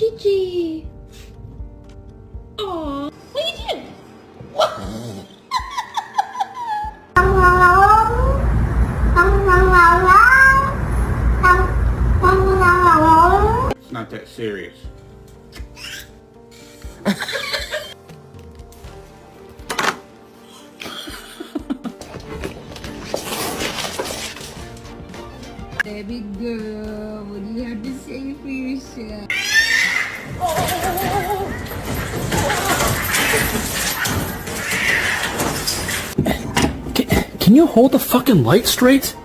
Gigi. Aww. What are you doing? It's not that serious. Baby girl, what do you have to say for yourself? Can you hold the fucking light straight?